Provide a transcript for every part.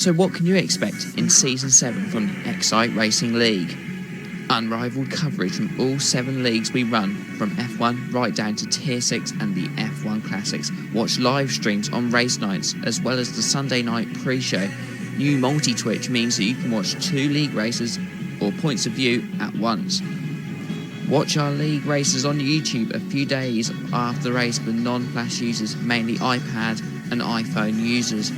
So what can you expect in Season 7 from the Excite Racing League? Unrivaled coverage from all 7 leagues we run, from F1 right down to Tier 6 and the F1 Classics. Watch live streams on race nights, as well as the Sunday night pre-show. New multi-twitch means that you can watch 2 league races or points of view at once. Watch our league races on YouTube a few days after the race for non-Flash users, mainly iPad and iPhone users.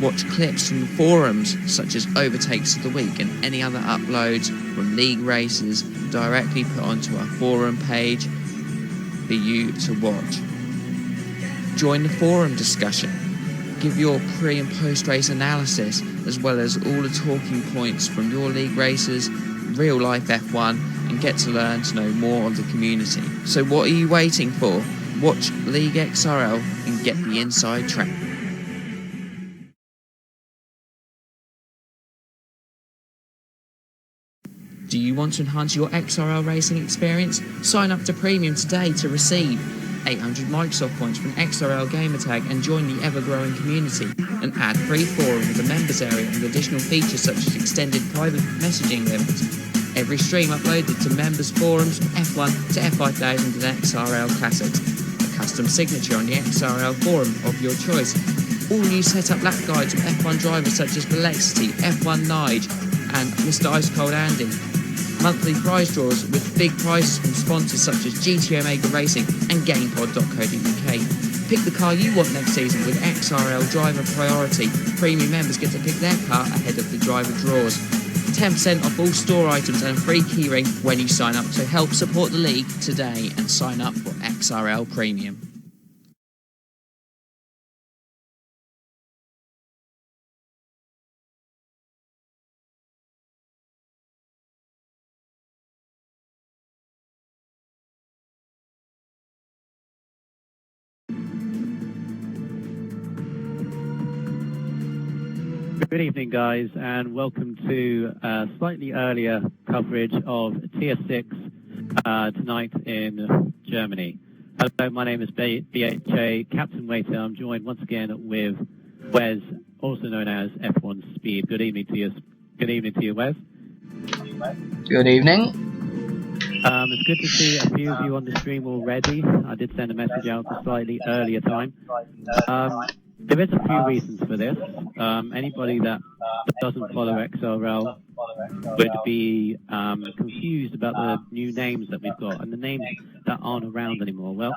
Watch clips from the forums, such as overtakes of the week and any other uploads from league races directly put onto our forum page for you to watch. Join the forum discussion. Give your pre and post race analysis, as well as all the talking points from your league races, real life F1, and get to learn to know more of the community. So what are you waiting for? Watch League XRL and get the inside track. Do you want to enhance your XRL racing experience? Sign up to Premium today to receive 800 Microsoft points from XRL Gamertag and join the ever-growing community. An ad-free forum with a members area and additional features such as extended private messaging limits. Every stream uploaded to members forums from F1 to F5000 and XRL Classics. A custom signature on the XRL forum of your choice. All new setup lap guides with F1 drivers such as Velocity, F1 Nige and Mr. Ice Cold Andy. Monthly prize draws with big prizes from sponsors such as GT Omega Racing and GamePod.co.uk. Pick the car you want next season with XRL Driver Priority. Premium members get to pick their car ahead of the driver draws. 10% off all store items and a free keyring when you sign up. So help support the league today and sign up for XRL Premium. Good evening, guys, and welcome to slightly earlier coverage of Tier 6 tonight in Germany. Hello, my name is BHA Captain Waiter. I'm joined once again with Wes, also known as F1 Speed. Good evening to you. Good evening to you, Wes. Good evening. It's good to see a few of you on the stream already. I did send a message out for slightly earlier time. There is a few reasons for this. Anybody that doesn't follow XRL would be confused about the new names that we've got and the names that aren't around anymore. Well,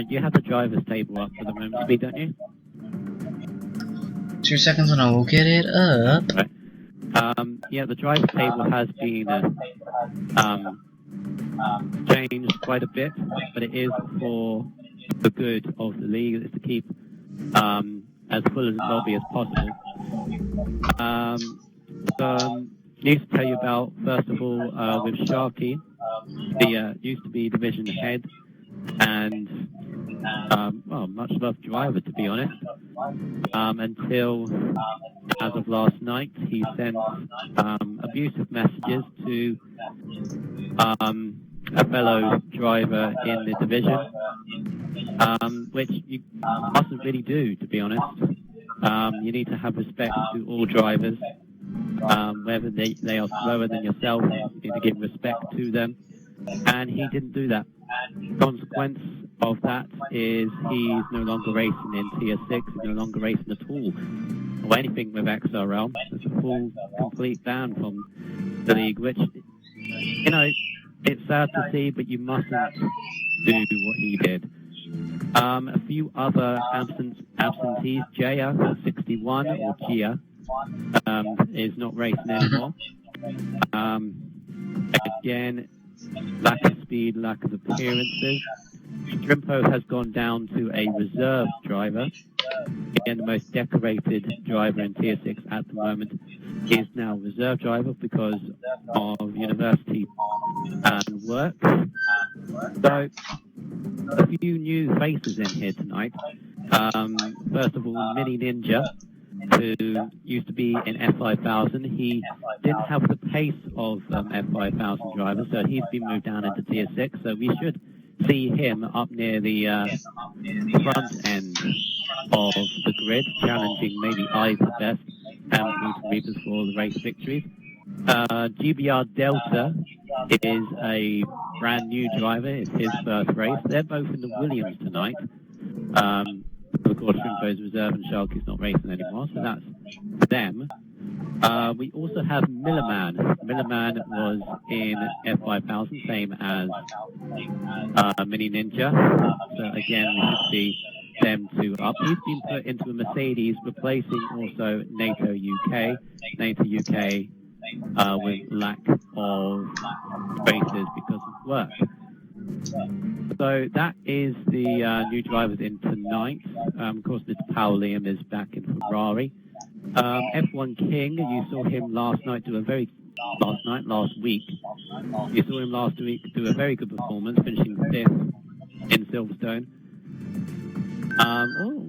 you have the drivers table up for the moment, Speed, don't you? 2 seconds and I will get it up. Right. Yeah, the drivers table has been changed quite a bit, but it is for the good of the league. It's to keep as full as lobby as possible. Need to tell you about, first of all, with Sharky, the used to be division head and well, much loved driver, to be honest, until as of last night he sent abusive messages to a fellow driver in the division, which you mustn't really do, to be honest. You need to have respect to all drivers, whether they are slower than yourself. You need to give respect to them, and he didn't do that. The consequence of that is he's no longer racing in Tier 6, he's no longer racing at all, or anything with XRL. It's a full, complete ban from the league, which, you know, it's sad to see, but you mustn't do what he did. A few other absentees. Jaya, 61, or Gia, is not racing anymore. Again, lack of speed, lack of appearances. Strimpo has gone down to a reserve driver. Again, the most decorated driver in Tier 6 at the moment is now reserve driver because of university and work. So, a few new faces in here tonight. First of all, Mini Ninja, who used to be in F5000. He didn't have the pace of F5000 drivers, so he's been moved down into Tier 6. So we should see him up near the front end of the grid, challenging maybe either Best and Brutal Reapers for the race victories. GBR Delta is a brand new driver. It's his first race. They're both in the Williams tonight. Of course, Shrimpo's reserve and Sharky's not racing anymore, so that's them. We also have Millerman. Millerman was in F5000, same as Mini Ninja. So again, we should see them two up. He's been put into a Mercedes, replacing also NATO UK. NATO UK with lack of races because of work. So that is the new drivers in tonight. Of course, Mr. Paul Liam is back in Ferrari. F1 King, you saw him last night do a very last week. You saw him last week do a very good performance, finishing 5th in Silverstone.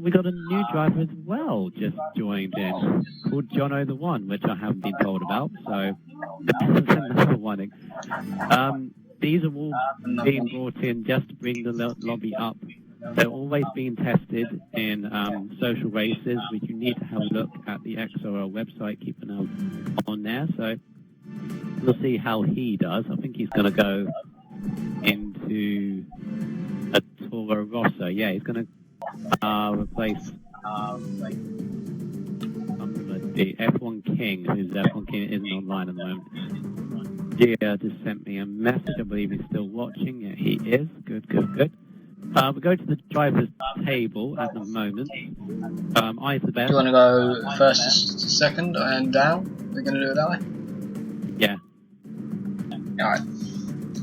We got a new driver as well just joined in, called Jono the One, which I haven't been told about, so this is another one. These are all being brought in just to bring the lobby up. They're always being tested in social races, which you need to have a look at the XRL website, keep an eye on there. So we'll see how he does. I think he's going to go into a Toro Rosso. Yeah, he's going to replace the F1 King, who's F1 King isn't online at the moment. Gia just sent me a message. I believe he's still watching. Yeah, he is. Good. We go to the driver's table at the moment. I's the best. Do you want to go first to second and down? We're going to do it that way? Yeah. Alright.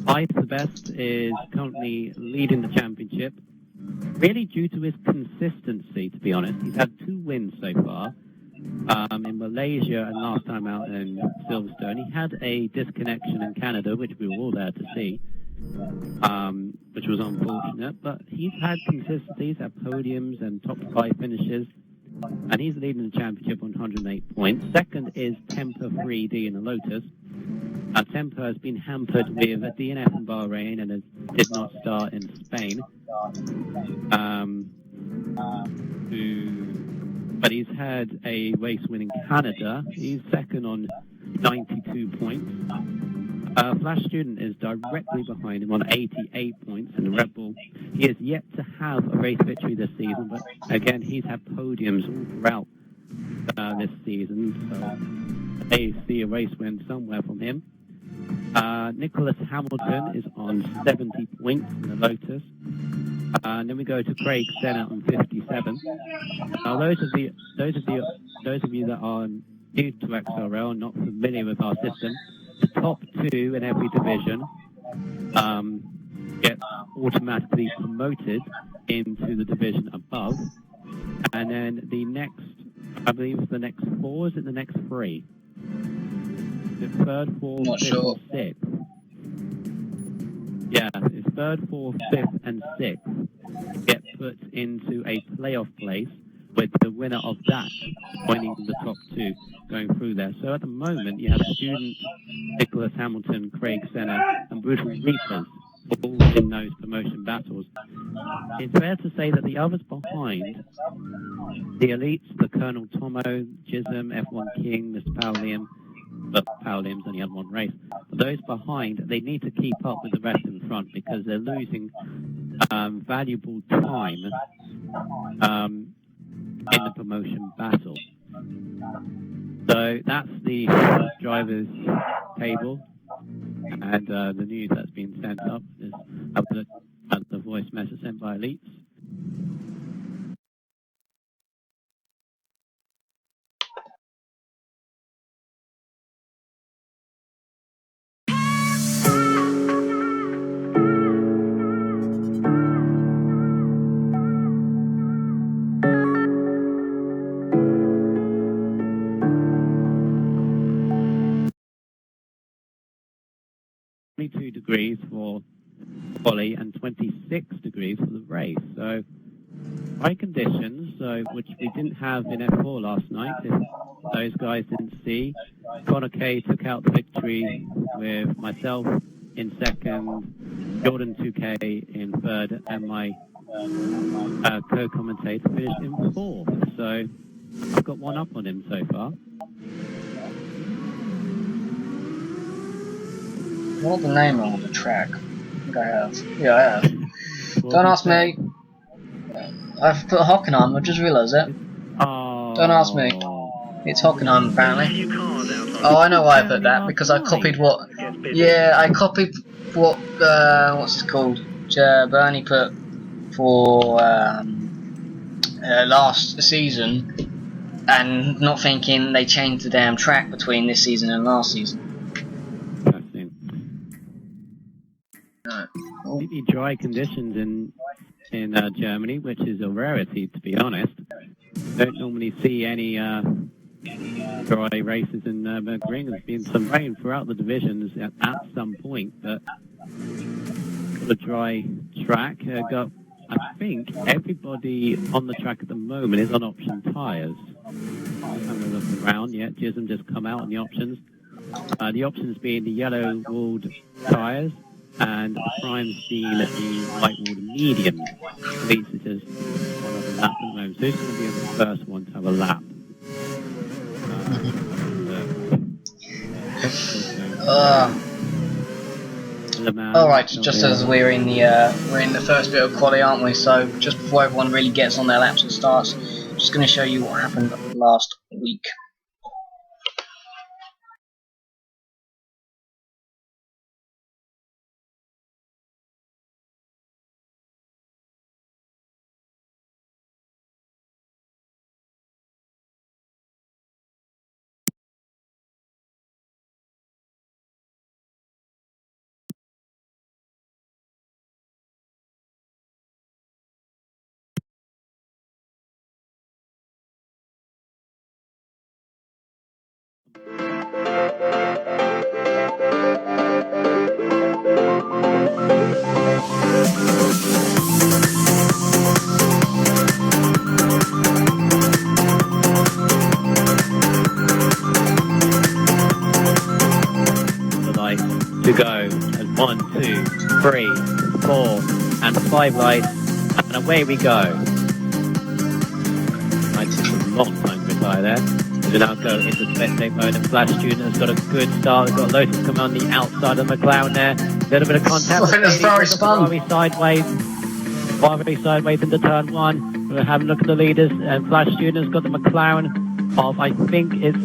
I's the best is currently leading the championship. Really due to his consistency, to be honest. He's had 2 wins so far. In Malaysia and last time out in Silverstone. He had a disconnection in Canada, which we were all there to see, which was unfortunate, but he's had consistency. He's had podiums and top 5 finishes, and he's leading the championship on 108 points. Second is Temper 3D in the Lotus. Temper has been hampered with a DNF in Bahrain and did not start in Spain. But he's had a race win in Canada. He's second on 92 points. Flash Student is directly behind him on 88 points in the Red Bull. He has yet to have a race victory this season, but again, he's had podiums all throughout this season, so they see a race win somewhere from him. Nicholas Hamilton is on 70 points in the Lotus. And then we go to Craig Senna on 57. Now, those of you that are new to XRL, not familiar with our system, the top 2 in every division get automatically promoted into the division above, and then the next, I believe it's the next 4, is it the next 3? The 3rd, 4th, 5th, and 6th. Yeah, it's 3rd, 4th, 5th, and 6th get put into a playoff place with the winner of that joining the top 2 going through there. So at the moment, you have Student, Nicholas Hamilton, Craig Senna, and Brutal Reapers all in those promotion battles. It's fair to say that the others behind, the elites, the Colonel Tomo, Jism, F1 King, Mr. Paulium, but Paulium's only had 1 race. But those behind, they need to keep up with the rest in front because they're losing valuable time in the promotion battle. So that's the drivers' table, and the news that's been sent up is have a look at the voice message sent by elites. Degrees for quali and 26 degrees for the race. So high conditions, which we didn't have in F4 last night. If those guys didn't see, Connor K took out the victory with myself in second, Jordan 2K in third, and my co-commentator finished in 4th. So I've got 1 up on him so far. What the name on the track? I think I have. Yeah, I have. Don't ask me. I've put Hockenheim, I just realised it. Oh. Don't ask me. It's Hockenheim, apparently. Oh, I know why I put that, because I copied what... Yeah, I copied what... what's it called? Bernie put for last season, and not thinking they changed the damn track between this season and last season. Completely dry conditions in Germany, which is a rarity, to be honest. Don't normally see any dry races in Ring. There's been some rain throughout the divisions at some point, but got a dry track. I think everybody on the track at the moment is on option tyres. Having a look around, yeah, Jism just come out on the options. The options being the yellow-walled tyres, and the primes being the white-walled medium. Leeds is just one of the lap at the moment. So who's going to be the first one to have a lap? Alright, just as we're in the first bit of quali, aren't we? So just before everyone really gets on their laps and starts, just going to show you what happened last week. To go, and 1, 2, 3, 4, and 5 lights, and away we go. I took a long time to retire there. We now go into spectate mode, and Flash Student has got a good start. We've got Lotus coming on the outside of McLaren there. A little bit of contact. Ferrari sideways into turn 1. We're having a look at the leaders, and Flash Student has got the McLaren of, I think it's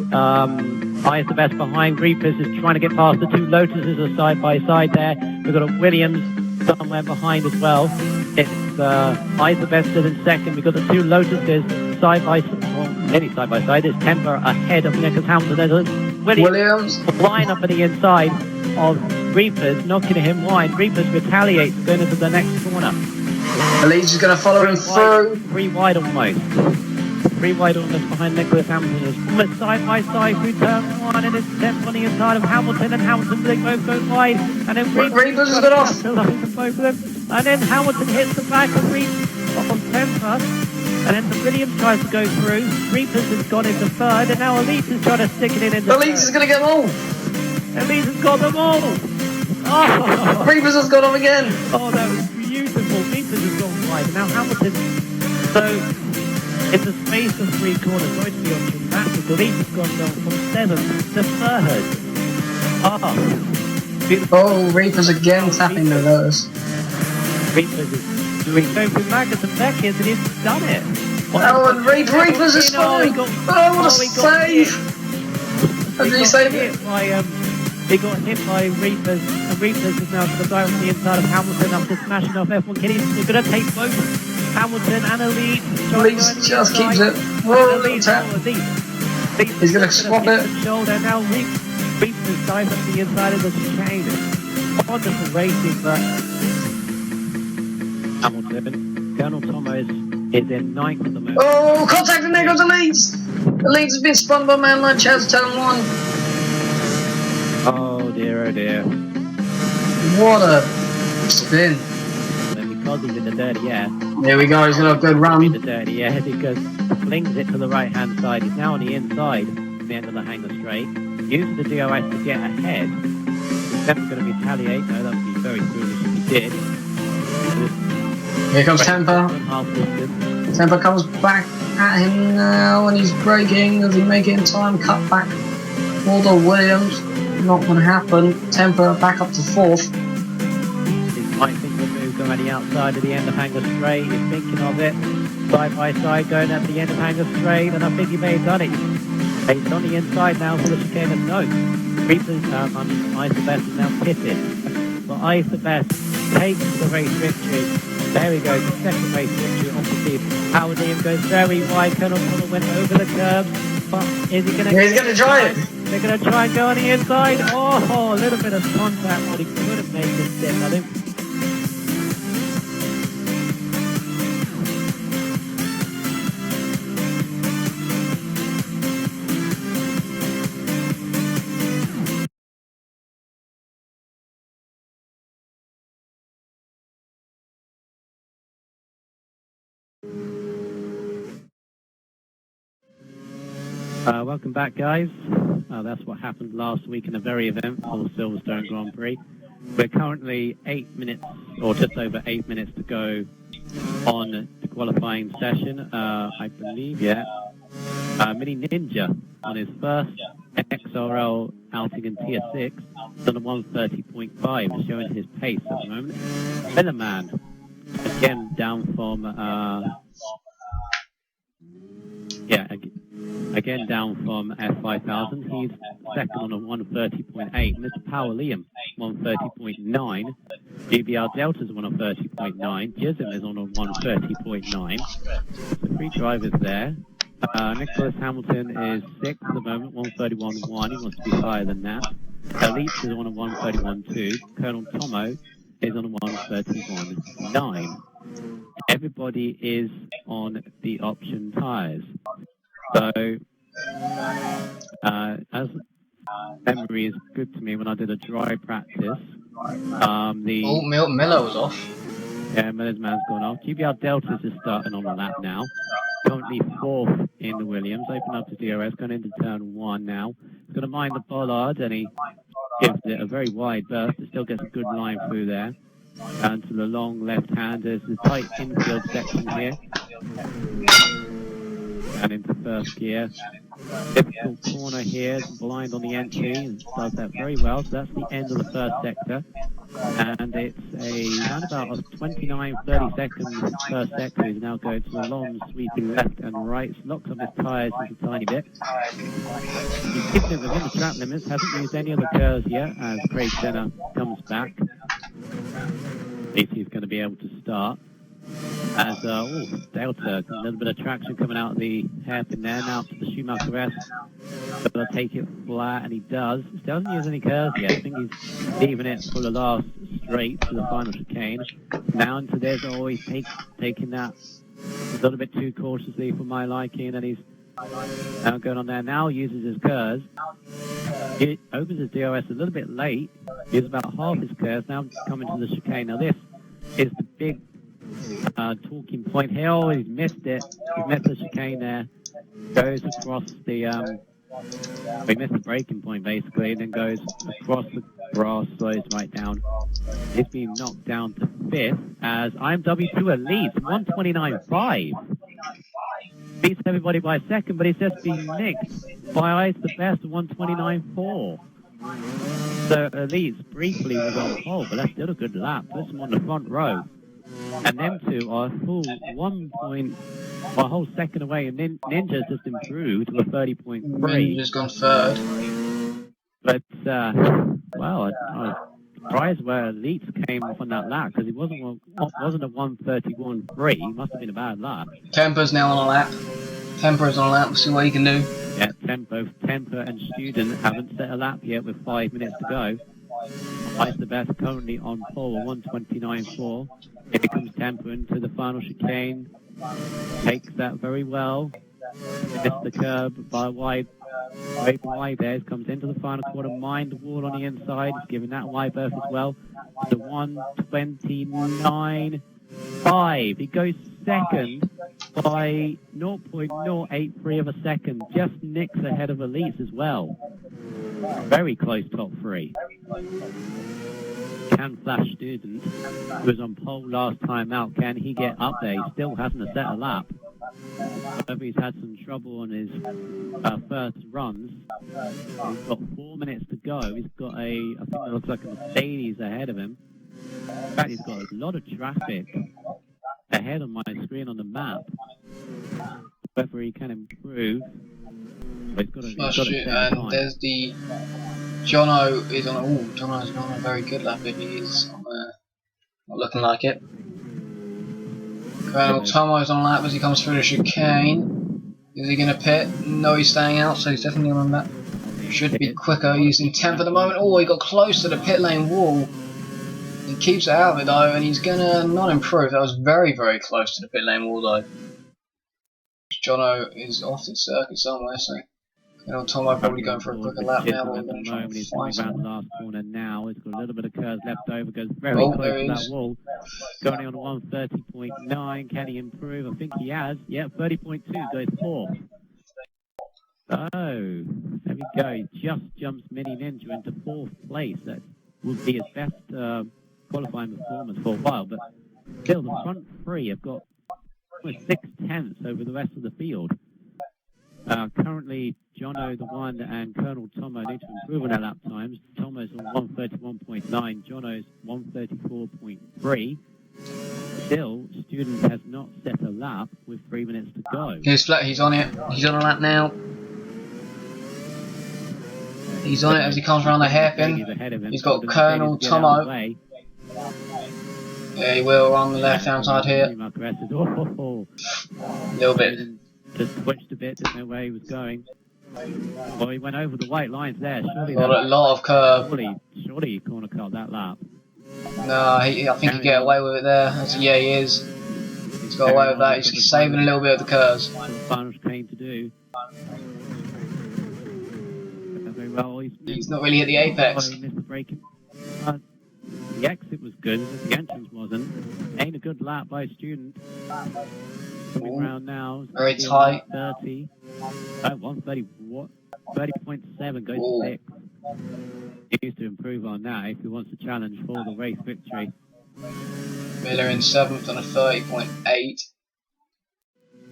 Eyes the best behind. Reapers is trying to get past the two Lotuses are side by side there. We've got a Williams somewhere behind as well. It's Eyes the best in second. We've got the two Lotuses side by side. It's Temper ahead of Nicholas Hamilton. There's a Williams flying up at the inside of Reapers, knocking him wide. Reapers retaliates, going into the next corner. The lead is going to follow him through. 3 wide almost. 3 wide almost behind Nicholas Hamilton. It's almost side by side through turn 1, and it's Temp on the inside of Hamilton, and Hamilton, they both go wide, and then Reapers has got off. Both of them, and then Hamilton hits the back of Temper, and then the Williams tries to go through. Reapers has gone into third, and now Elite is trying to stick it in into Elite is going to get them all. Elite has got them all. Oh. Reapers has got them again. Oh, that was beautiful. Reapers has gone wide, and now Hamilton. So in the space of 3 corners, going to be on dramatic. Elite has gone down from 7th to 3rd. Oh, Reapers again tapping the Lotus. Reapers is doing going through Magnus and Beckett, and he's done it. Oh, and Reapers is fine. Oh, what a save! How did he save it? He got hit by Reapers, and Reapers is now going to dive on the inside of Hamilton after smashing off F1 Kitty. They're going to take both Hamilton and Elite. Elite just keeps it. Whoa, little tap. He's going to swap it. Shoulder. Now Reapers dives on the inside of the chicane. Wonderful racing, but Hamilton. Colonel Thomas is in 9th at the moment. Oh, contact, and there goes Elite. Elite has been spun by man like Chaz turn 1. Oh dear, oh dear. What a spin. Because he's in the dirty air. There we go, he's going to have a good run. In the dirty air because flings it to the right hand side. He's now on the inside at the end of the hanger straight. Uses the DOS to get ahead. He's never going to retaliate. No, that would be very foolish if he did. Here comes Temper. Temper comes back at him now and he's braking. Does he make it in time? Cut back for the Williams. Not going to happen. Temper back up to 4th. He might think the move going at the outside of the end of hanger straight. He's thinking of it. Side by side going at the end of hanger straight, and I think he may have done it. He's on the inside now for the chicane of no. Reapers, Eyes the Best is now pitted. But Eyes the Best takes the race victory. There we go, the second race victory off the team. Howard Liam goes very wide. Colonel Connell went over the curb. But is he going to... He's going to try it. They're going to try and go on the inside. Oh, a little bit of contact, but he couldn't make it stick. I think. Welcome back, guys. That's what happened last week in a very eventful Silverstone Grand Prix. We're currently 8 minutes, or just over 8 minutes to go on the qualifying session. I believe, Mini Ninja on his first XRL outing in Tier 6 is on a 130.5, is showing his pace at the moment. Millerman, again down from, again down from F5000. He's second on a 130.8. Mr. Power Liam, 130.9. GBR Delta's on a 30.9. Jism is on a 130.9. So 3 drivers there. Nicholas Hamilton is 6th at the moment, 131.1. He wants to be higher than that. Elite is on a 131.2. Colonel Tomo is on a 131.9. Everybody is on the option tyres. So, as memory is good to me when I did a dry practice, Miller was off. Yeah, Miller's man's gone off. GBR Delta's is starting on a lap now. Currently 4th in the Williams. Open up to DRS, going into turn 1 now. He's going to mind the bollard, and he gives it a very wide berth. It still gets a good line through there. And to the long left-hand, there's the tight infield section here. And into first gear. Difficult corner here, blind on the entry, and does that very well. So that's the end of the first sector. And it's a roundabout of 29-30 seconds first sector. He's now going to a long sweeping left and right. Locks up his tyres just a tiny bit. He's keeping it within the track limits, hasn't used any of the curves yet as Craig Senna comes back. At least he's going to be able to start. As Delta, a little bit of traction coming out of the hairpin there, now to the Schumacher S. So they'll take it flat, and he does. He doesn't use any curves yet. I think he's leaving it for the last straight to the final chicane. Now into this, he's taking that a little bit too cautiously for my liking, and he's now going on there. Now uses his curves. He opens his DRS a little bit late. Uses about half his curves. Now coming to the chicane. Now this is the big talking point here. Oh, he's missed it. He's missed the chicane there. Goes across the he missed the braking point basically, and then goes across the grass, slows right down. He's been knocked down to 5th as IMW2 Elite 129.5. Beats everybody by a second, but he's just been nicked by Ice the Best 129.4. So Elite briefly was on pole, but that's still a good lap. Puts him on the front row. And them two are a full a whole second away, and Ninja's just improved to a 30.3. Ninja's gone 3rd. But, well, I was surprised where Elite came off on that lap, because he wasn't a 131.3. He must have been a bad lap. Temper's now on a lap. Temper's on a lap. We'll see what he can do. Yeah, Temper and Student haven't set a lap yet with 5 minutes to go. Ice the Best currently on pole, 129.4. Here comes Temper into the final chicane. Takes that very well. Missed the curb by wide there. Comes into the final quarter. Mind the wall on the inside. He's giving that wide berth as well. The 129.5. He goes second by 0.083 of a second. Just nicks ahead of Elite as well. Very close top 3. Can Flash Student, who was on pole last time out, can he get up there? He still hasn't set a lap. However, he's had some trouble on his first runs. He's got 4 minutes to go. He's got I think it looks like a Mercedes ahead of him. In fact, he's got a lot of traffic ahead on my screen on the map. Whether he can improve. He's got and there's the Jono is on. Oh, Jono's on a very good lap. He is not looking like it. Colonel Tomo's on a lap as he comes through the chicane. Is he going to pit? No, he's staying out, so he's definitely on that. Should be quicker using temp at the moment. Oh, he got close to the pit lane wall. He keeps it out of it though, and he's going to not improve. That was very, very close to the pit lane wall though. Jono is off the circuit somewhere, so You know, Tomo probably going for a quicker lap now, but we're At the going to try and moment, he's find coming around the someone. last corner now. He's got a little bit of curves left over, goes very Oh, close there to he that is. wall. Going on 130.9. Can he improve? I think he has. Yeah, 30.2 goes fourth. Oh, there we go. He just jumps Mini Ninja into fourth place. That would be his best qualifying performance for a while. But still, the front three have got almost 6/10 over the rest of the field. Currently, Jono, the one, and Colonel Tomo need to improve on their lap times. Tomo's on 131.9, Jono's 134.3. Still, Student has not set a lap with 3 minutes to go. He's on it. He's on a lap now. He's on it as he comes around the hairpin. He's got Colonel Tomo. Yeah, he will on the left hand side here. A little bit. Just twitched a bit, didn't know where he was going. Well, he went over the white lines there. Surely Got a lot of curve. Surely he corner cut that lap. No, I think he'll get away with it there. Yeah, he is. He's got away with that. He's saving a little bit of the curves. That's what the finals came to do. Very well. He's not really at the apex. He missed the braking. The exit was good, the entrance wasn't. Ain't a good lap by Student. Coming round now. Very tight. 130. 130. What? 30.7 goes to 6. He needs to improve on that if he wants to challenge for the race victory. Miller in 7th on a 30.8.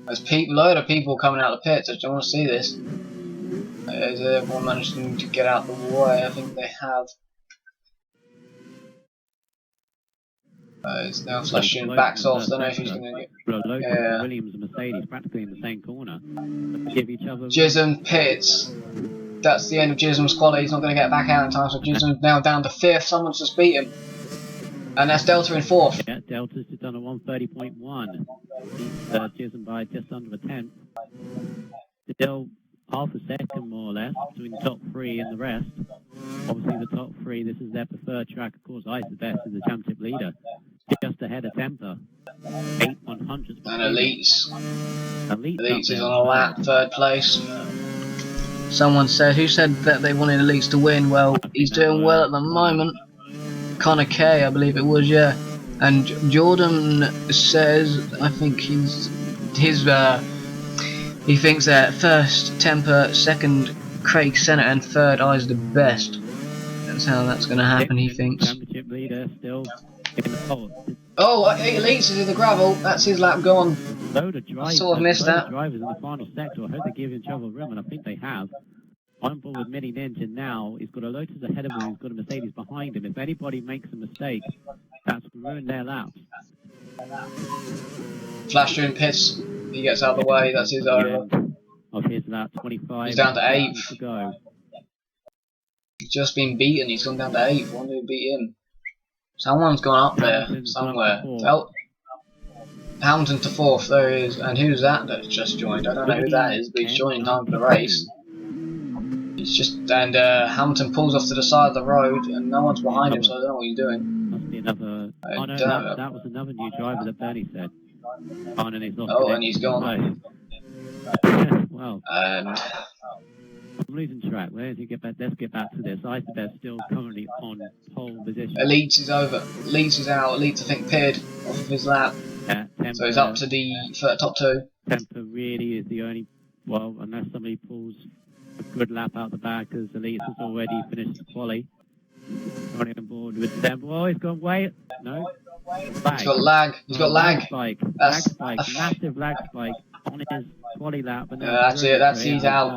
There's a load of people coming out of the pits. I don't want to see this. Has everyone managed to get out the way? I think they have. It's now flashing backs off. I don't know if he's going to get. Yeah. Williams and Mercedes practically in the same corner. Give each other. Jism pits. That's the end of Jism's quality. He's not going to get back out in time, so Jism's now down to 5th. Someone's just beat him. And that's Delta in 4th. Yeah, Delta's just done a 130.1. Beats Jism by just under a 10th. Still half a second more or less between the top 3 and the rest. Obviously the top 3, this is their preferred track. Of course, Ice the Best is the championship leader. Just ahead of Temper. 8/100. And Elites. Elites is on a lap, 3rd place. Someone said, who said that they wanted Elites to win? Well, he's doing well at the moment. Connor K, I believe it was, yeah. And Jordan says, I think he thinks that 1st Temper, 2nd Craig Senna, and 3rd I's the best. That's how that's going to happen, he thinks. Championship leader still in the pole. Oh, Elites is in the gravel. That's his lap gone. I sort of missed that. Drivers in the final sector. I hope they give each other room, and I think they have. On board with Mini Ninja now. He's got a Lotus ahead of him. He's got a Mercedes behind him. If anybody makes a mistake, that's ruined their laps. Flash in pits. He gets out of the way. That's his over. Of his lap, 25. He's down to 8th. To go. He's just been beaten. He's gone down to 8th. Why did he beat him? Someone's gone up there somewhere. Hamilton to 4th. There he is. And who's that that's just joined? I don't know who that is, but he's joined in time for the race. He's just Hamilton pulls off to the side of the road, and no one's behind him, so I don't know what he's doing. Must be another. Oh no, that was another new driver that Bernie said. Oh, and he's lost. Oh, and he's gone. Well, and I'm losing track. Let's get back to this. Isobet's still currently on pole position. Elites is over. Elites is out. Elites, I think, paired off of his lap. Yeah, Temper, so he's up to the top 2. Temper really is the only. Well, unless somebody pulls a good lap out the back, because Elites has already finished the quali. Running on board with Temper. Oh, he's gone way. No. Lag. He's got lag. He's got lag. Spike. Lag spike. Massive lag spike on his quali lap. And that's it. That's he's out.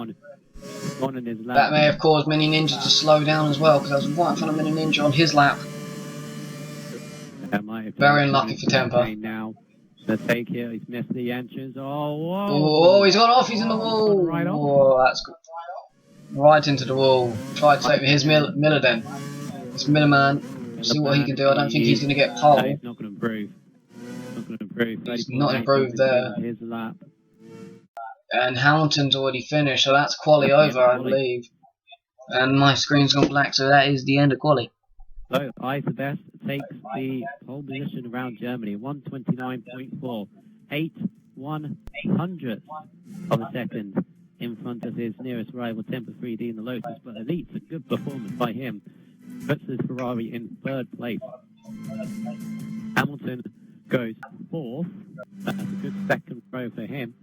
On in his lap. That may have caused Mini Ninja to slow down as well, because I was right in front of Mini Ninja on his lap. Very unlucky for Temper. Now, the take here. He's missed the entrance. Oh, whoa. Oh, he's got off. He's in the wall. Right off. Oh, that's good. Right into the wall. Try to take his Miller then. This Miller man. See what he can do. I don't think he's going to get pole. He's not going to improve. He's not improved there. His lap. And Hamilton's already finished, so that's quali over, I believe. And my screen's gone black, so that is the end of quali. So, Ice the Best takes the pole position around Germany, 129.4, 8/100 of a second. in front of his nearest rival, Temper 3D in the Lotus, but Elite's a good performance by him. Puts his Ferrari in third place. Hamilton goes fourth. That's a good second row for him.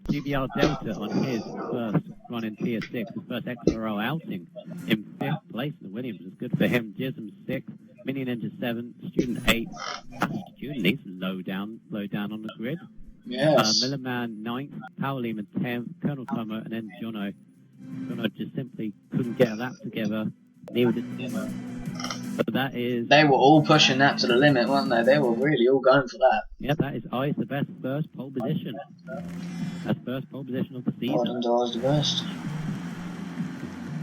GBR Delta on his first run in Tier 6, his first XRL outing, in fifth place. The Williams is good for him. Jism 6th, Mini Ninja 7, Student 8. Student, he's low down on the grid. Yes. Millerman 9th, Power Lehman 10th, Colonel Tomo, and then Jono. Jono just simply couldn't get a lap together. Neither did Tomo. But that is... They were all pushing that to the limit, weren't they? They were really all going for that. Yeah, that is I's the best first pole position. That's first pole position of the season. Gordon's always the best.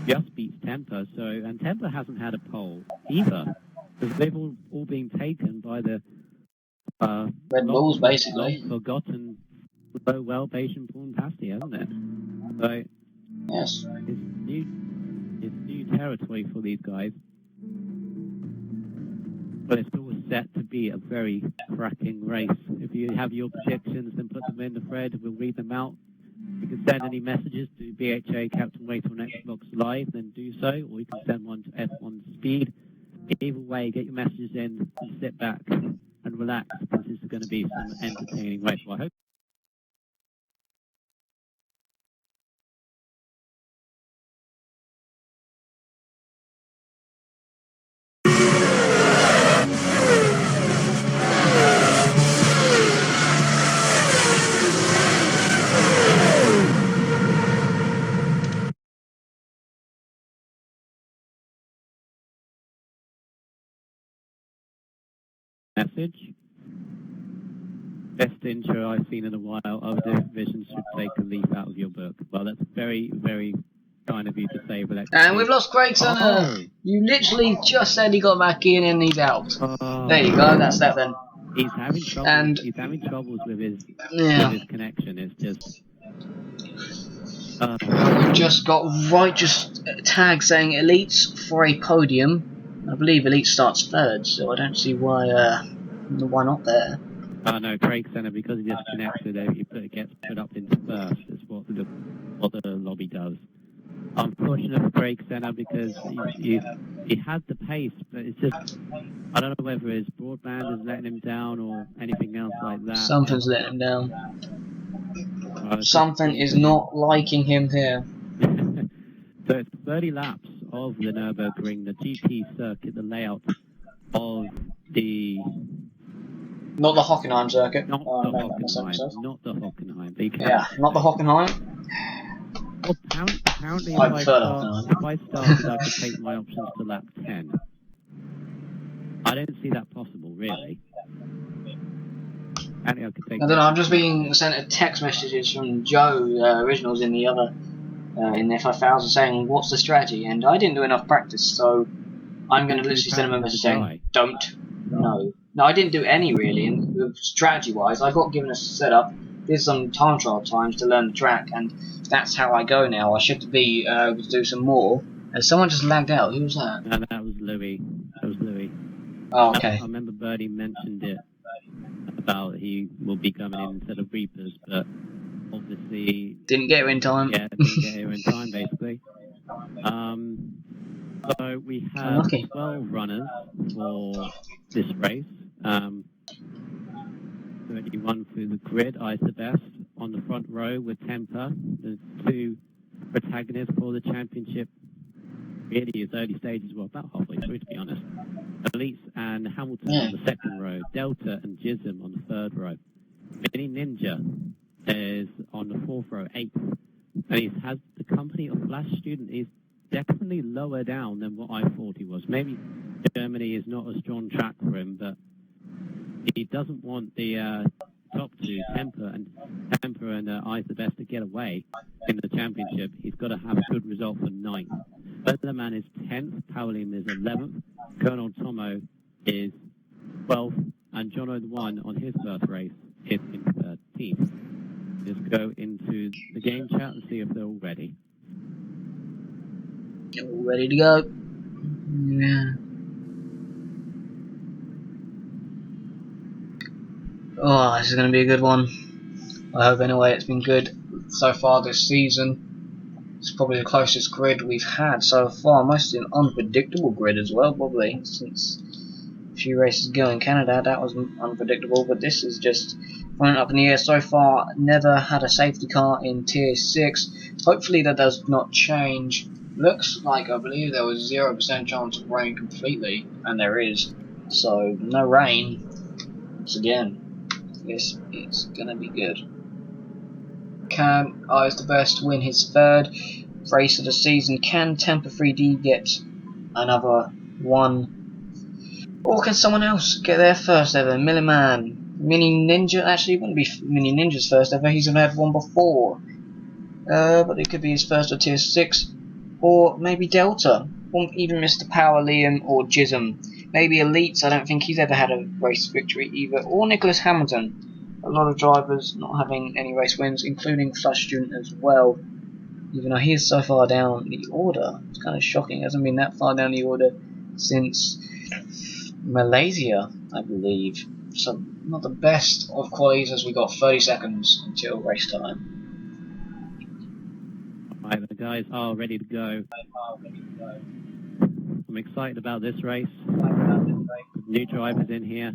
Just beats Temper, so... And Temper hasn't had a pole either. Because they've all been taken by the... Red Bulls, basically. Forgotten low well-patient Pawn Pasty, hasn't it? So... Yes. It's new territory for these guys. But it's all set to be a very cracking race. If you have your predictions, then put them in the thread. We'll read them out. You can send any messages to BHA Captain Waiter on Xbox Live, then do so, or you can send one to F1 Speed. Either way, get your messages in and sit back and relax, because this is going to be some entertaining race. Well, I hope. Message. Best intro I've seen in a while. Other divisions should take a leaf out of your book. Well, that's very, very kind of you to say, but and we've lost Gregson. You literally just said he got back in and he's out. There you go. That's that then. He's having trouble. And he's having troubles with his connection. It's just. We've just got just tag saying Elites for a podium. I believe Elite starts third, so I don't see why not there. No, Craig Senna, because he disconnected, it gets put up into first. It's what the lobby does. Unfortunate for Craig Senna, because he had the pace, but it's just, I don't know whether his broadband is letting him down or anything else like that. Something's letting him down. Something is not liking him here. So it's 30 laps of the Nürburgring, the GP circuit, the layout of the... Not the Hockenheim circuit. Not the Hockenheim. Yeah, not the Hockenheim. Well, apparently if I started, I could take my options to lap 10. I don't see that possible, really. I don't know, I'm just being sent text messages from Joe, Originals in the other... in the 5000 saying, what's the strategy? And I didn't do enough practice, so I'm going to literally send him a message saying, don't. No, I didn't do any really. And strategy-wise, I got given a setup, did some time trial times to learn the track, and that's how I go now. I should be able to do some more. And someone just lagged out. Who was that? No, that was Louis. Oh, okay. I remember Birdie mentioned it about he will be coming in instead of Reapers, but obviously didn't get here in time. Yeah, didn't get here in time basically. So we have 12 runners for this race. 31 through the grid. I's the best on the front row with Temper, the two protagonists for the championship. Really, its early stages were about halfway through, to be honest. Elites and Hamilton on the second row, Delta and Jism on the third row. Mini Ninja is on the fourth row, 8th. And he has the company of Flash Student. He's definitely lower down than what I thought he was. Maybe Germany is not a strong track for him, but he doesn't want the top two, Temper and I's the best to get away in the championship. He's got to have a good result for 9th. Weatherman is 10th, Pauline is 11th, Colonel Tomo is 12th, and Jono the One on his first race is in 13th. Just go into the game chat and see if they're all ready. All ready to go. Yeah. Oh, this is going to be a good one. I hope anyway. It's been good. so far this season. It's probably the closest grid we've had so far. Mostly an unpredictable grid as well, probably, since a few races ago in Canada that was unpredictable, but this is just running up in the air. So far, never had a safety car in Tier 6. Hopefully that does not change. Looks like, I believe there was 0% chance of rain completely, and there is. So, no rain. Once again, this is gonna be good. Can Eyes the Best win his third race of the season? Can Temper 3D get another one? Or can someone else get their first ever? Milliman, Mini Ninja, actually it wouldn't be Mini Ninja's first ever, he's had one before. But it could be his first or Tier 6. Or maybe Delta, or even Mr. Power Liam or Jism. Maybe Elites, I don't think he's ever had a race victory either. Or Nicholas Hamilton. A lot of drivers not having any race wins, including Flash Student as well. Even though he is so far down the order. It's kind of shocking, he hasn't been that far down the order since Malaysia, I believe. So not the best of qualities, as we got 30 seconds until race time. Right, the guys are ready to go. I'm excited about this race. New drivers in here,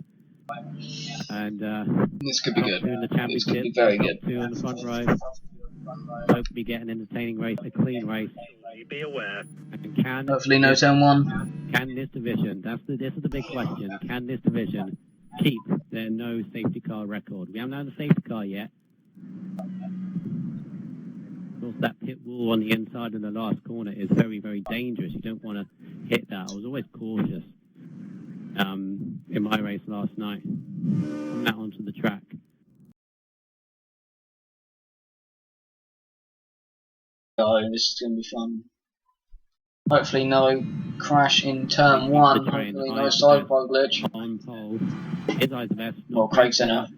and This could be top good. two in the This championship, could be very top good. two on the front row. Hope to be getting an entertaining race, a clean race. Be aware. And can Hopefully no turn one. Can this division? This is the big question. Can this division keep their no safety car record? We haven't had a safety car yet. Of course, that pit wall on the inside of the last corner is very, very dangerous. You don't want to hit that. I was always cautious in my race last night. Coming out onto the track. Oh, this is going to be fun. Hopefully no crash in turn one. Hopefully no sidewalk glitch. On pole. His eyes the best. Well, Craig Senna.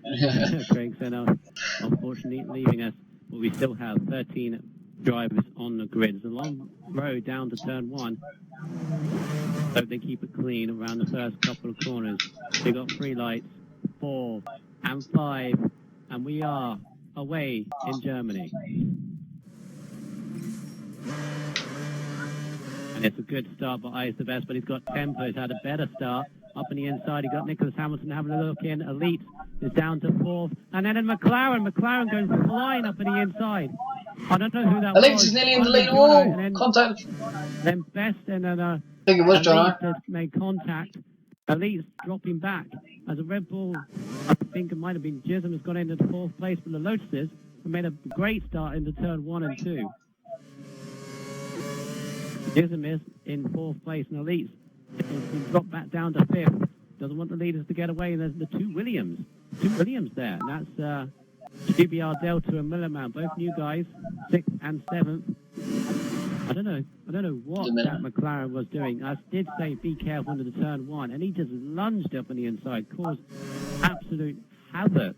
Craig Senna, unfortunately, leaving us. But we still have 13 drivers on the grid. It's a long road down to turn one. Hope they keep it clean around the first couple of corners. They got 3 lights, 4 and 5, and we are away in Germany. And it's a good start by Eyes the Best, but he's got tempo. He's had a better start. Up on the inside, he got Nicholas Hamilton having a look in. Elite is down to 4th. And then in McLaren goes flying up on the inside. I don't know who that Elite was. is nearly in the lead wall. Contact. Then Best and then I think it was John. Elite made contact. Elite's dropping back as a Red Bull. I think it might have been Jism has got into 4th place, but the Lotuses have made a great start into turn 1 and 2. Jism is in 4th place, and Elite's been dropped back down to 5th. Doesn't want the leaders to get away, and there's the two Williams there. And that's GBR Delta and Millerman, both new guys, 6th and 7th. I don't know what that McLaren was doing. I did say be careful into the turn 1, and he just lunged up on the inside, caused absolute havoc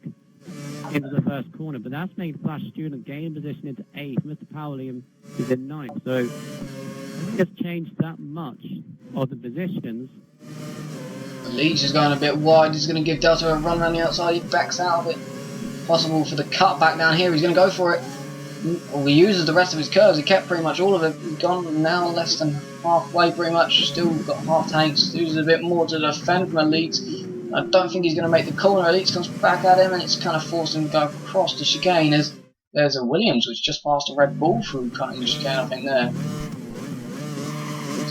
into the first corner. But that's made Flash Student gain position into 8th. Mr. Powellium is in 9th. So just changed that much of the positions. Leach is going a bit wide. He's going to give Delta a run around the outside. He backs out of it. Possible for the cut back down here. He's going to go for it. Well, he uses the rest of his curves. He kept pretty much all of it. He's gone now less than halfway pretty much. Still got half tanks. Uses a bit more to defend from Elite. I don't think he's going to make the corner. Elite comes back at him and it's kind of forced him to go across the chicane. There's a Williams which just passed a Red Bull through cutting the chicane, I think there.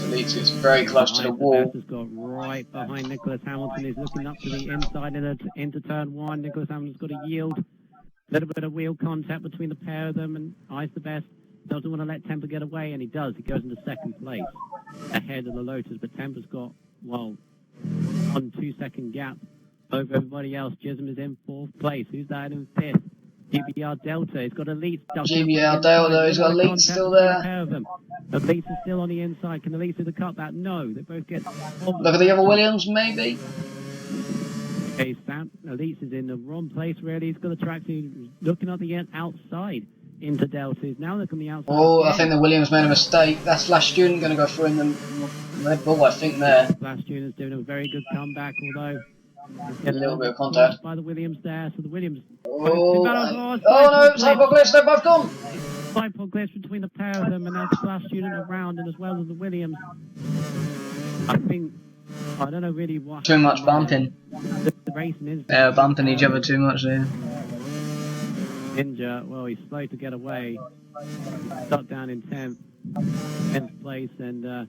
Elite is very close to the wall. Has got right behind Nicholas Hamilton. He's looking up to the inside into turn 1. Nicholas Hamilton's got to yield. A little bit of wheel contact between the pair of them, and Eyes the Best doesn't want to let Temper get away, and he does. He goes into 2nd place ahead of the Lotus, but Temper's got, well, 1 2-second gap over everybody else. Jism is in 4th place. Who's that in 5th? GBR Delta. He's got Elite. GBR Delta. He's got Elite still there. Elite is still on the inside. Can Elite do the cutback? No. They both get... Look at the other Williams, maybe. Okay, Sam. Elite is in the wrong place, really. He's got the track to looking at the outside into Delta. He's now looking the outside. Oh, I think the Williams made a mistake. That's Flash Student going to go through in the Red Bull, I think, there. Flash Student's doing a very good comeback, although A little bit of contact. By the Williams there, so the Williams. Oh, no, sidepod glitch, they're both gone. Sidepod glitch between the pair of them, and now the Flash Student around, and as well as the Williams. I think, I don't know really what. Too much bumping. The racing is. They're bumping each other too much there. Ninja, well, he's slow to get away. He's stuck down in 10th place, and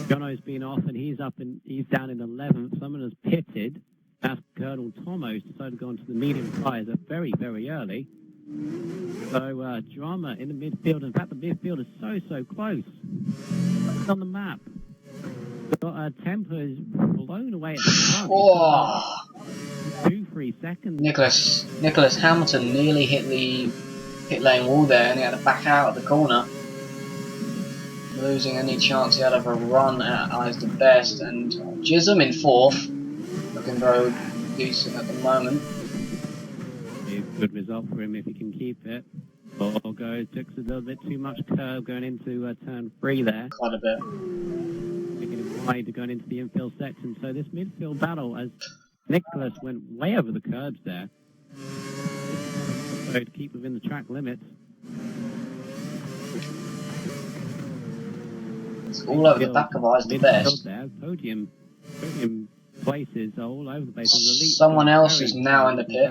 Jono's been off, and he's down in 11th. Someone has pitted. That's Colonel Tomo's decided to go onto the medium tyres at very, very early. So drama in the midfield. In fact, the midfield is so close. It's on the map. Temper is blown away at the front. Oh. 2-3 seconds. Nicholas Hamilton nearly hit the pit lane wall there, and he had to back out of the corner, losing any chance he had of a run at Eyes the Best. And Jism in 4th, looking very decent at the moment. Good result for him if he can keep it. Or took a little bit too much curve going into turn 3 there. Quite a bit. Making it wide going into the infield section. So this midfield battle, as Nicholas went way over the curbs there, so to keep within the track limits. It's all over the back of Eyes the Best. There, podium places are all over the place. Someone else is now in the pit.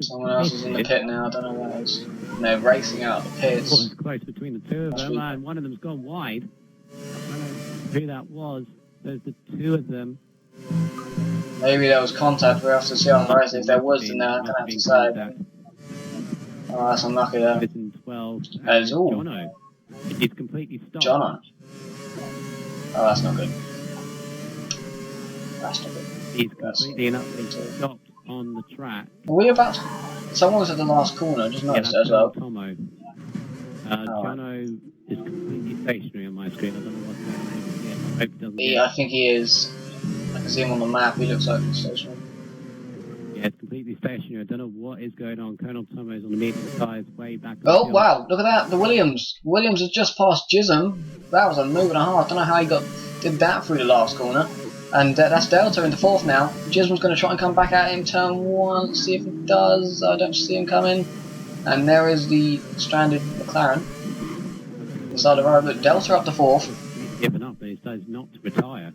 Someone else is in the pit now, I don't know where it is. And they're racing out of the pits. It's close between the two of them, and one of them's gone wide. I don't know who that was. There's the two of them. Maybe there was contact, we'll have to see on the race. If there was, then I'm going to have to say. Oh, that's unlucky there. It's in 12. There's all. Jono. It's completely stopped. Jono. Oh, that's not good. That's not good. He's completely and utterly stopped on the track. Were we about to... Someone was at the last corner, I just noticed that as well. Tomo. Jono is completely stationary on my screen. I don't know what's going on over here. I hope he doesn't. I think he is. I can see him on the map, he looks like he's stationary. Yeah, it's completely stationary. I don't know what is going on. Colonel Tomo's on the medium size, way back. Oh, wow, look at that, the Williams. Williams has just passed Jism. That was a move and a half. I don't know how he did that through the last corner. And that's Delta in the 4th now. Jism's going to try and come back at him turn 1, see if he does. I don't see him coming. And there is the stranded McLaren. Inside the road, but Delta up to 4th. He's given up, but he decides not to retire.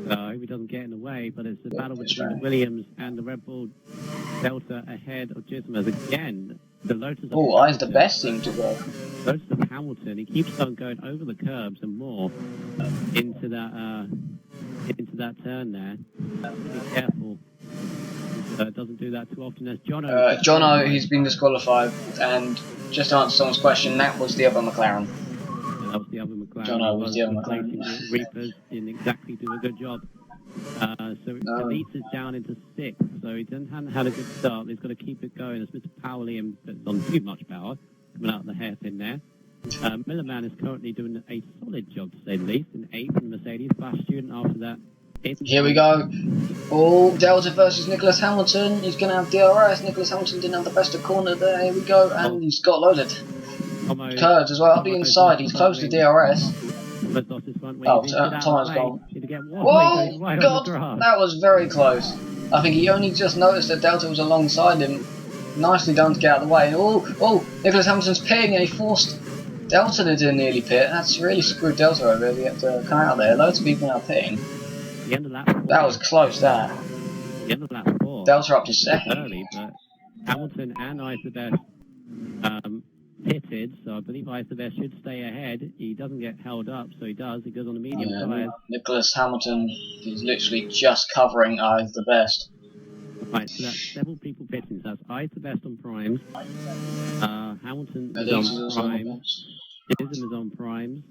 So I hope he doesn't get in the way, but it's the battle between the Williams and the Red Bull. Delta ahead of Jism as again. The Lotus. Oh, Eyes the Best seem to go. Lotus of Hamilton, he keeps on going over the curbs and more into that turn there. Be careful. It doesn't do that too often. As Jono. Jono, he's been disqualified, and just to answer someone's question, that was the other McLaren. Yeah, that was the other McLaren. Jono was the other McLaren. Reapers didn't exactly do a good job. So Elites is down into 6th, so he hasn't had a good start. He's got to keep it going as Mr. Powley puts on too much power, coming out of the hairpin there. Millerman is currently doing a solid job, to say the least, in 8th, and Mercedes Flash Student after that. Here we go. Oh, Delta versus Nicholas Hamilton. He's going to have DRS. Nicholas Hamilton didn't have the best of corner there. Here we go, and he's got loaded. Curves as well, up the inside. He's close to DRS. Oh, Tomo's gone. Whoa, God, that was very close. I think he only just noticed that Delta was alongside him. Nicely done to get out of the way. Oh, Nicholas Hamilton's pitting, and he forced Delta to nearly pit. That's really screwed Delta over. He had to come out there. Loads of people now pitting. The end of lap 4. That was close, that. The end of lap 4. Delta up to 2nd. Early, but Hamilton and Eyes the Best pitted, so I believe Eyes the Best should stay ahead. He doesn't get held up, so he does. He goes on the medium tyres. Nicholas Hamilton is literally just covering Eyes the Best. Right, so that's several people pitting. So that's Eyes the Best on primes. Hamilton is on primes. Ism is on primes.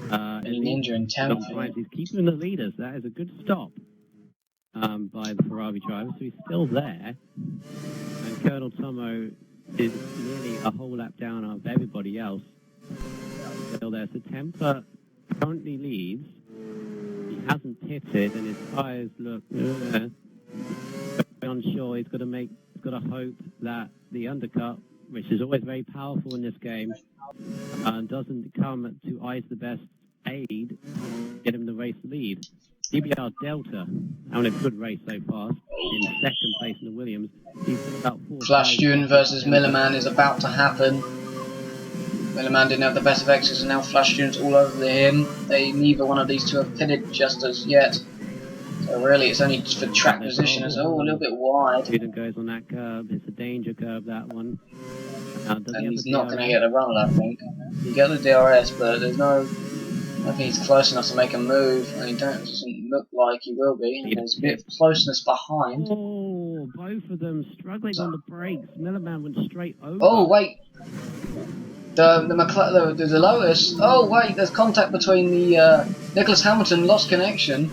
Ninja in 10th. He's keeping the leaders. That is a good stop by the Ferrari driver, so he's still there. And Colonel Tomo is nearly a whole lap down of everybody else. Still there. So Temper currently leads. He hasn't pitted, and his tyres look very unsure. He's got to hope that the undercut, which is always very powerful in this game, doesn't come to Eyes the Best aid, get him the race lead. GBR Delta having a good race so far. In second place in the Williams. He's got about 4 Flash Student versus Millerman is about to happen. Millerman didn't have the best of X's and now Flash Student's all over him. Neither one of these two have pitted just as yet. So really it's only for track position. It's a little bit wide. Student goes on that curve. It's a danger curve, that one. And he's not going to get the run, I think. He got the DRS, but there's no... I think he's close enough to make a move, and he doesn't look like he will be. There's a bit of closeness behind. Oh, both of them struggling on the brakes. Millerman went straight over. Oh wait, the Lotus. Oh wait, there's contact between the Nicholas Hamilton lost connection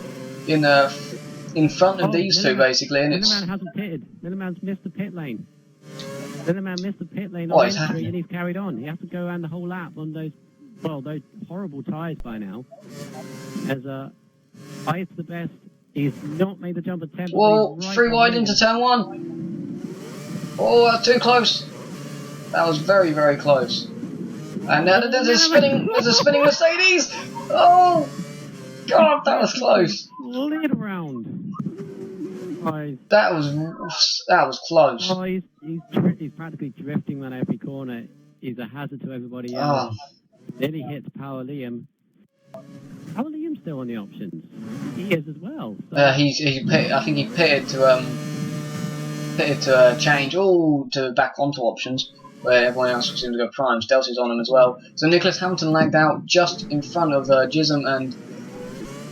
in front of these two basically, and Millerman hasn't pitted. Millerman's missed the pit lane. Millerman missed the pit lane on entry, and he's carried on. He has to go around the whole lap on those horrible tyres by now. As highs the best, he's not made the jump at 10. Whoa, right 3 wide into turn 1. Oh, that's too close. That was very, very close. And now there's a spinning Mercedes. Oh, God, that was close. Lead around. That was close. Oh, he's practically drifting on every corner. He's a hazard to everybody else. Then he hits Power Liam. Power Liam's still on the options. He is as well. So. I think he pitted to change to back onto options, where everyone else seems to go primes. Delta's on him as well. So Nicholas Hamilton lagged out just in front of Jism and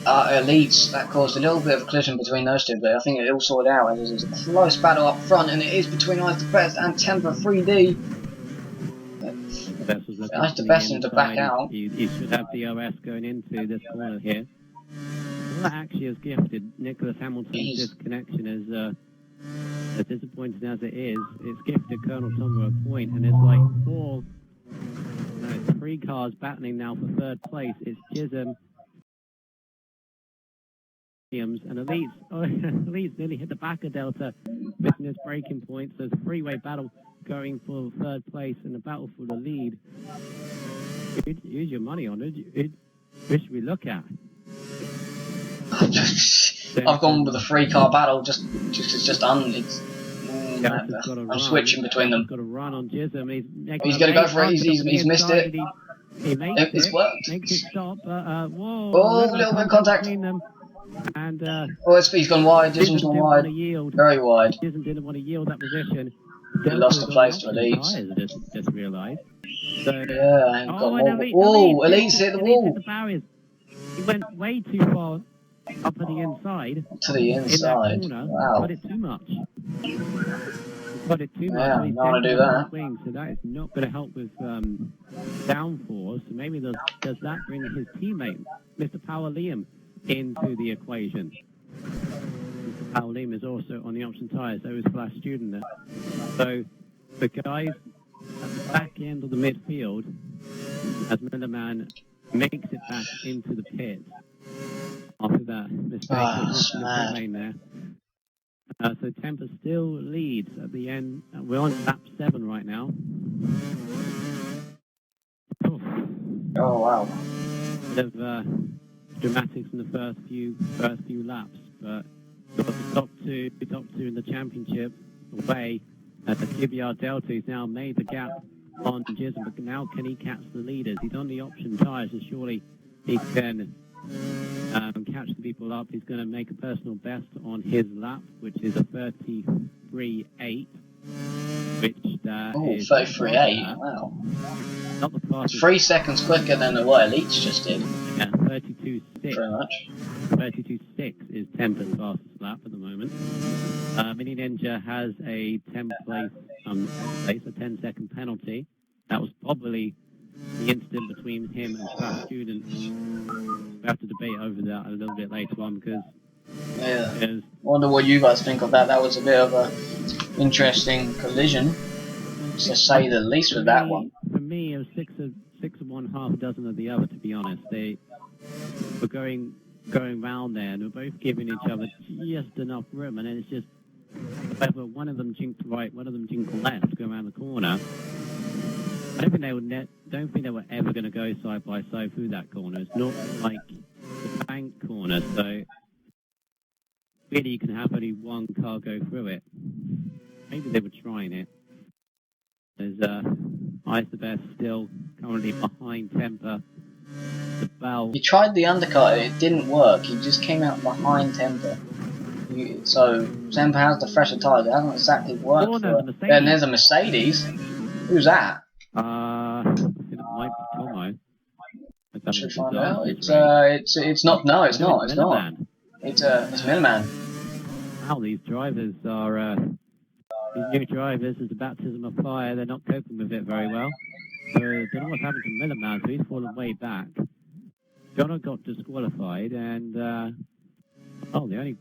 Elites. That caused a little bit of collision between those two, but I think it all sorted out. There's a close battle up front, and it is between Ice the Best and Temper 3D. Ice the Best him to back out. He should have DRS going into this corner here. All that actually has gifted Nicholas Hamilton's disconnection as disappointing as it is. It's gifted Colonel Tommer a point, and it's like 3 cars battling now for 3rd place. It's Chisholm, Williams, and Elites. Oh, Elites nearly hit the back of Delta, missing his braking points. There's a 3-way battle going for 3rd place in the battle for the lead. Who's your money on? Who should we look at? I've gone with a 3-car battle. I'm switching between them. Got a run on Jism. He's going to go for it. He's missed it. It's worked. Makes it stop. Whoa! Oh, a little bit of contact. And he's gone wide. Jism's gone wide. Very wide. Jism didn't want to yield that position. He lost the place to Elites. Just realised. So, yeah, Elites hit the wall. Hit the barriers. He went way too far up to the inside. To the inside. In that corner. Wow. Got it too much. Got it too much. Yeah, I want to do that. So that is not going to help with downforce. So maybe does that bring his teammate, Mr. Power Liam, into the equation? Mr. Power Liam is also on the option tyres. So is Flash Student there. So the guys at the back end of the midfield, as Millerman makes it back into the pit after that mistake in the lane there. So Temper still leads at the end. We're on lap 7 right now. Oh wow! Bit of dramatics in the first few laps, but the top two in the championship away. The GBR Delta has now made the gap on Jism, but now can he catch the leaders? He's on the option tyres, so surely he can catch the people up. He's going to make a personal best on his lap, which is a 33.8, which is 33.8. Wow. Not the fastest. 3 seconds quicker than what Elites just did. Yeah, 32.6. Pretty much. 32.6 is Temper's fastest lap at the moment. Mini Ninja has a 10 place, a 10-second penalty. That was probably the incident between him and Flash Student. We have to debate over that a little bit later on because. Yeah. I wonder what you guys think of that. That was a bit of a interesting collision, to say the least, with that one. For me, it was six of one, half a dozen of the other. To be honest, they were going round there, and we're both giving each other just enough room, and then it's just whether one of them jinked right, one of them jinked left, go around the corner. I don't think they were ever going to go side by side through that corner. It's not like the bank corner, so really you can have only one car go through it. Maybe they were trying it. There's Isobest still currently behind Temper. The Bell. He tried the undercut, it didn't work. He just came out behind Temper. So Temper has the fresher tyres. It hasn't exactly worked Oh, for no, it. the Mercedes. Then there's a Mercedes. Who's that? I think it might be Tomo. Should find out. It's not. No, it's not. It's not. It's Milliman. Wow, these drivers are these new drivers. Is a baptism of fire. They're not coping with it very well. So I don't know what's happened to Milliman. So he's fallen way back. Jono got disqualified, and the only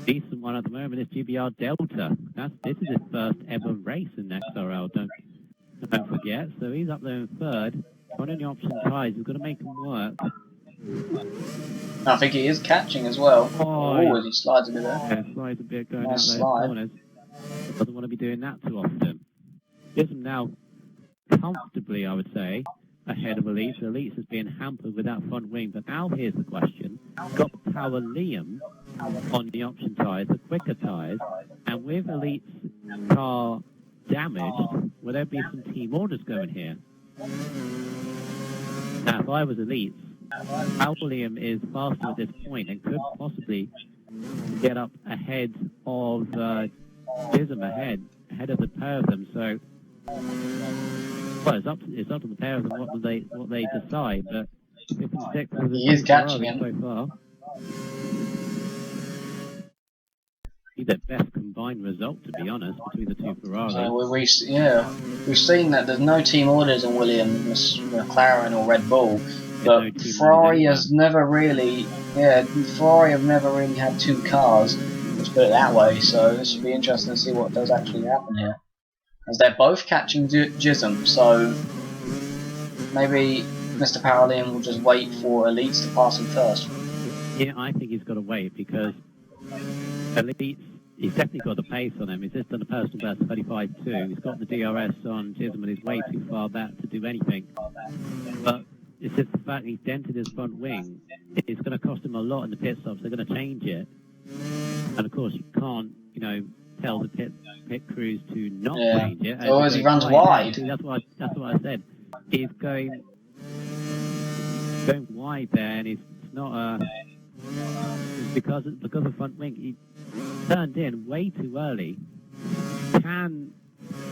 decent one at the moment is GBR Delta. This is his first ever race in XRL. Don't forget. So he's up there in third. On any option ties, he's got to make them work. I think he is catching as well. Oh, he slides a bit there. Yeah, slides a bit going Nice out those slide. corners. Doesn't want to be doing that too often. Gism now comfortably, I would say, ahead of Elite. So Elite has been hampered with that front wing. But now here's the question. Got Power Liam on the option tyres, the quicker tyres, and with Elite's car damaged, will there be some team orders going here? Now, if I was Elite, Power Liam is faster at this point and could possibly get up ahead of Gism ahead of the pair of them. So, well, it's up to the pair of them what they decide. But if we stick with the He is catching him so far, be the best combined result, to be honest, between the two Ferraris. So we've seen that there's no team orders in Williams, McLaren or Red Bull. But no Ferrari has never really, Ferrari have never really had two cars, let's put it that way, so this should be interesting to see what does actually happen here. As they're both catching Gism, so maybe Mr. Paralian will just wait for Elites to pass him first. Yeah, I think he's got to wait because Elites, he's definitely got the pace on him. He's just done a personal best 35.2. He's got the DRS on Gism and he's way too far back to do anything. But it's just the fact he's dented his front wing. It's going to cost him a lot in the pit stops. They're going to change it. And of course, you can't, tell the pit crews to not change it. Or as he runs wide. See, that's what I said. He's going wide there, and it's not because of front wing. He turned in way too early. Can,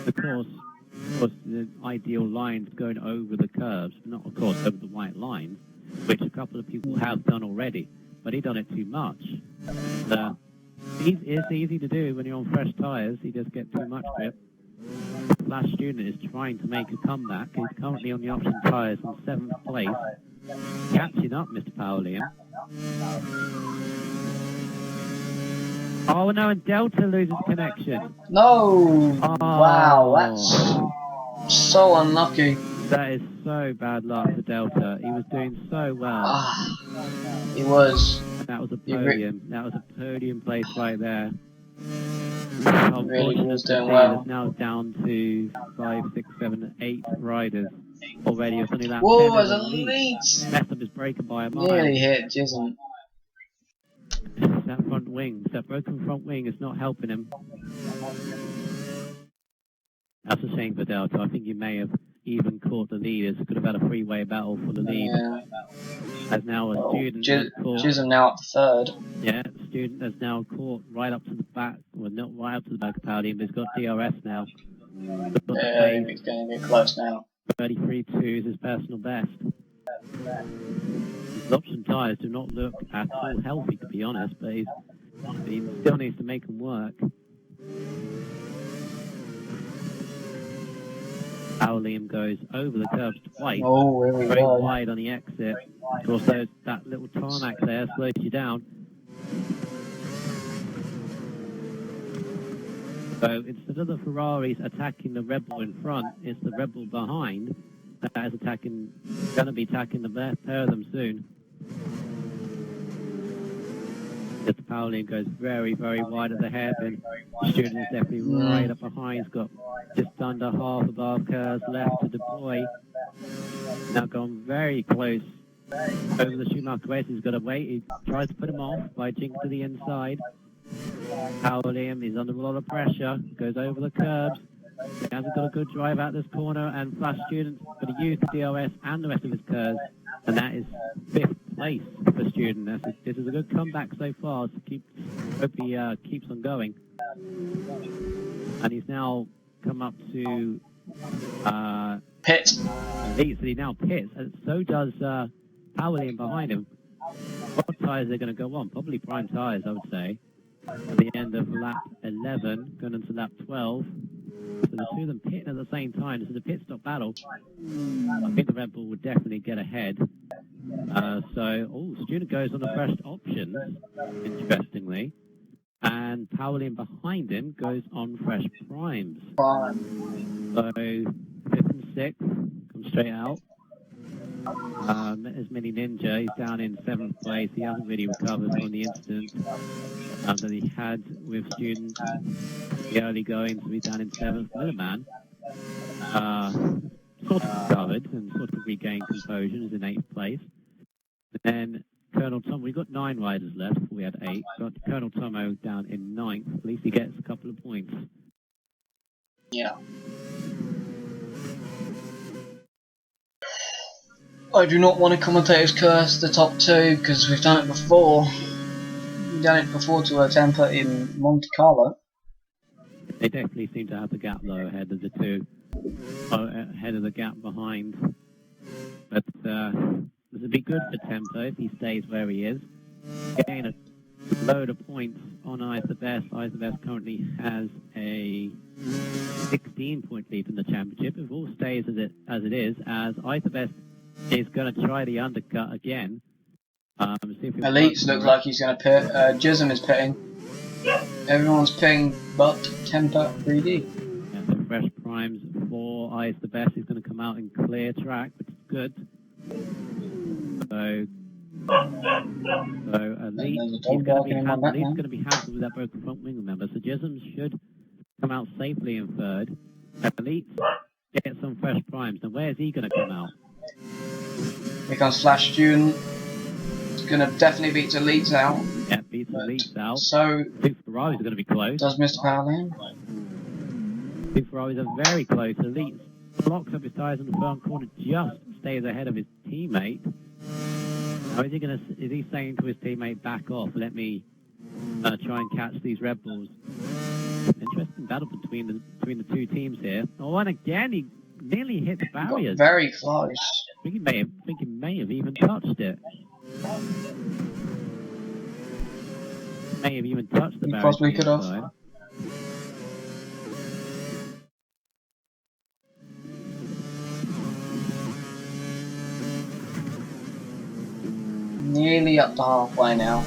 of course, the ideal lines going over the curves, not of course over the white lines, which a couple of people have done already, but he done it too much. It's easy to do when you're on fresh tyres. You just get too much grip. Flash Student is trying to make a comeback. He's currently on the option tyres in 7th place. Catching up, Mr. Paulian. Oh no, and Delta loses connection. No! Oh. Wow, that's so unlucky. That is so bad luck for Delta. He was doing so well. He was. And that was a podium. That was a podium place right there. Really was doing well. It's now down to 5, 6, 7, 8 riders already. It's only that. Whoa, as Elite! Messed up his breaker by a mile. Nearly hit Gism. That front wing, that broken front wing is not helping him. That's a shame for Delta. I think he may have even caught the leaders. Could have had a three-way battle for the lead. Yeah. As now a student has caught. Gism now up to third. Yeah, student has now caught right up to the back. Well, not right up to the back of Paulian, but he's got DRS now. Yeah, he's getting a bit close now. 33.2 is his personal best. His option tyres do not look at all healthy, to be honest, but he still needs to make them work. Liam goes over the curves twice, very wide on the exit. Of course, that little tarmac there slows you down. So instead of the Ferraris attacking the Red Bull in front, it's the Red Bull behind that is going to be attacking the pair of them soon. Mr. Paulian goes very, very wide at the hairpin. The student is definitely right up behind. He's got just under half of our curves left to deploy. Now gone very close over the Schumacher race. He's got to wait. He tries to put him off by jinking to the inside. Liam, he's under a lot of pressure, goes over the curbs. He hasn't got a good drive out this corner, and Flash Student going to use the DRS and the rest of his curves, and that is 5th place for Student. This is a good comeback so far, so hope he keeps on going. And he's now come up to Pit. Leeds, and he now pits, and so does Liam behind him. What tyres are going to go on? Probably prime tyres, I would say. At the end of lap 11, going into lap 12. So the two of them pitting at the same time. This is a pit stop battle. I think the Red Bull would definitely get ahead. Student goes on the fresh options, interestingly. And Liam behind him goes on fresh primes. So 5th and 6th come straight out. As Mini Ninja, he's down in 7th place. He hasn't really recovered from the incident that he had with Student the early going, so he's down in 7th. Millerman sort of recovered and sort of regained composure, is in 8th place. Then Colonel Tom, we've got 9 riders left, we had 8. Got Colonel Tomo down in 9th. At least he gets a couple of points. Yeah. I do not want to commentator's curse the top 2 because we've done it before. We've done it before to a temper in Monte Carlo. They definitely seem to have the gap though ahead of the two, ahead of the gap behind. But this would be good for Tempo if he stays where he is. Gain a load of points on Eyes the Best. Eyes the Best currently has a 16-point lead in the championship. If all stays as it is, as Eyes the Best is going to try the undercut again. See if Elites looks like he's going to pit. Jism is pitting. Everyone's pitting but Temper 3D. Yeah, so fresh primes for Eyes the Best. He's going to come out in clear track, which is good. So Elite, he's going to be hampered with that broken front wing, remember. So Jism should come out safely in 3rd. Elite get some fresh primes. Now where's he going to come out? Here comes Flash Student. He's going to definitely beat Elites out. Yeah, beats Elites out. So, Two Ferraris are going to be close. does Mr. Powell. Two Ferraris are very close. Elites blocks up his tyres in the front corner, just stays ahead of his teammate. Now is he saying to his teammate, back off, let me try and catch these Red Bulls? Interesting battle between the two teams here. Oh, and again he nearly hit the barriers. Very close. I think he may have even touched it. May have even touched the barriers. Possibly could have. Nearly up to halfway now.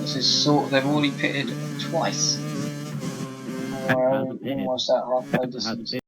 This is they've already pitted twice. Almost at halfway distance.